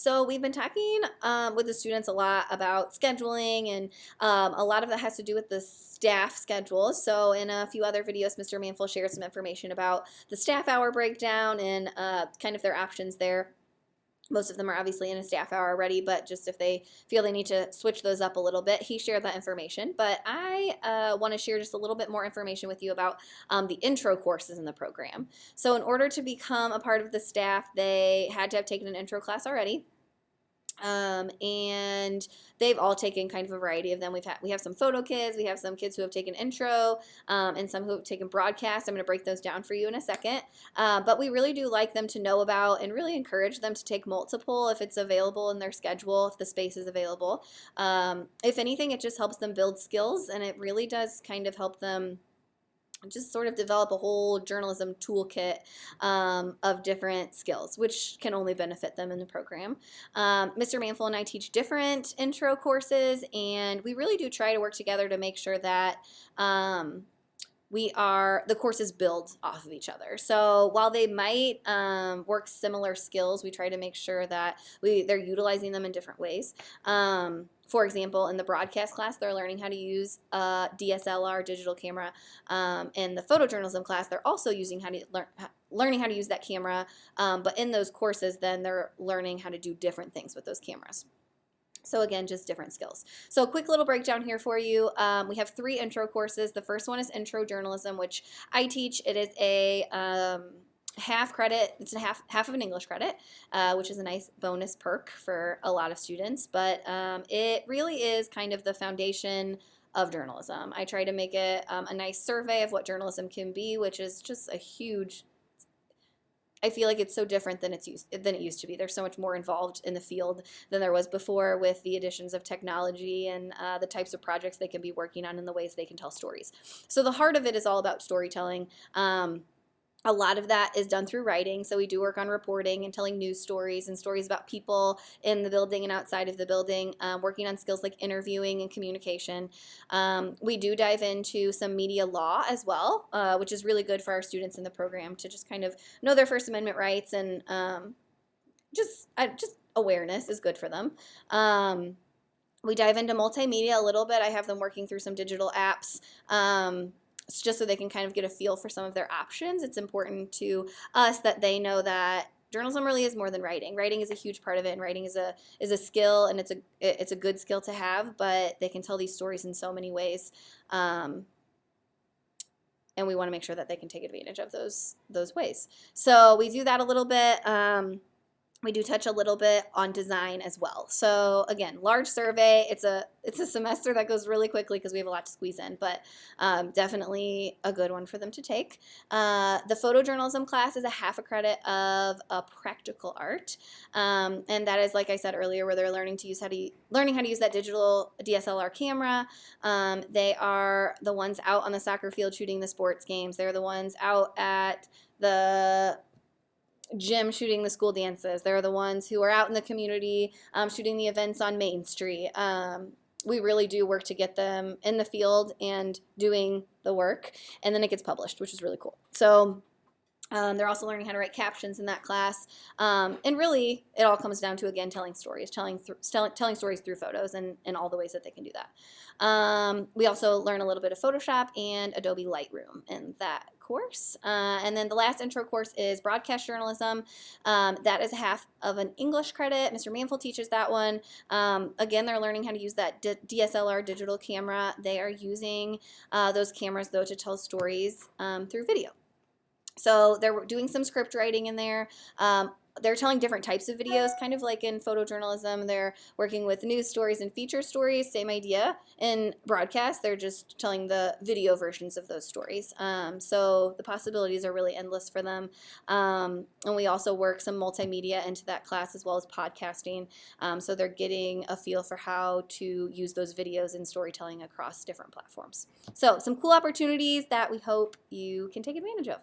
So we've been talking with the students a lot about scheduling, and a lot of that has to do with the staff schedule. So in a few other videos, Mr. Manful shared some information about the staff hour breakdown and kind of their options there. Most of them are obviously in a staff hour already, but just if they feel they need to switch those up a little bit, he shared that information. But I want to share just a little bit more information with you about the intro courses in the program. So in order to become a part of the staff, they had to have taken an intro class already. And they've all taken kind of a variety of them. We have some photo kids, we have some kids who have taken intro, and some who have taken broadcast. I'm going to break those down for you in a second. But we really do like them to know about and really encourage them to take multiple if it's available in their schedule, if the space is available. If anything, it just helps them build skills, and it really does kind of help them just sort of develop a whole journalism toolkit of different skills, which can only benefit them in the program. Mr. Manful and I teach different intro courses, and we really do try to work together to make sure that the courses build off of each other. So while they might work similar skills, we try to make sure that they're utilizing them in different ways. For example, in the broadcast class, they're learning how to use a DSLR digital camera. In the photojournalism class, they're also learning how to use that camera. But in those courses, then they're learning how to do different things with those cameras. So again, just different skills. So a quick little breakdown here for you. We have 3 intro courses. The first one is Intro Journalism, which I teach. It is a half credit. It's a half of an English credit, which is a nice bonus perk for a lot of students. But it really is kind of the foundation of journalism. I try to make it a nice survey of what journalism can be, which is just a huge. I feel like it's so different than it used to be. There's so much more involved in the field than there was before with the additions of technology and the types of projects they can be working on and the ways they can tell stories. So the heart of it is all about storytelling. A lot of that is done through writing, so we do work on reporting and telling news stories and stories about people in the building and outside of the building, working on skills like interviewing and communication. We do dive into some media law as well, which is really good for our students in the program to just kind of know their First Amendment rights, and just awareness is good for them. We dive into multimedia a little bit. I have them working through some digital apps. Just so they can kind of get a feel for some of their options. It's important to us that they know that journalism really is more than writing. Writing is a huge part of it, and writing is a skill, and it's a good skill to have, but they can tell these stories in so many ways. And we want to make sure that they can take advantage of those ways. So we do that a little bit. We do touch a little bit on design as well. So again, large survey. It's a semester that goes really quickly because we have a lot to squeeze in, but definitely a good one for them to take. The photojournalism class is a half a credit of a practical art, and that is, like I said earlier, where they're learning how to use that digital DSLR camera. They are the ones out on the soccer field shooting the sports games. They're the ones out at the gym shooting the school dances. They're the ones who are out in the community shooting the events on Main Street. We really do work to get them in the field and doing the work, and then it gets published, which is really cool. So they're also learning how to write captions in that class. And really, it all comes down to, again, telling stories, telling stories through photos and all the ways that they can do that. We also learn a little bit of Photoshop and Adobe Lightroom in that course. And then the last intro course is Broadcast Journalism. That is half of an English credit. Mr. Manful teaches that one. Again, they're learning how to use that DSLR digital camera. They are using those cameras, though, to tell stories through video. So they're doing some script writing in there. They're telling different types of videos, kind of like in photojournalism. They're working with news stories and feature stories, same idea. In broadcast, they're just telling the video versions of those stories. So the possibilities are really endless for them. And we also work some multimedia into that class as well as podcasting. So they're getting a feel for how to use those videos in storytelling across different platforms. So some cool opportunities that we hope you can take advantage of.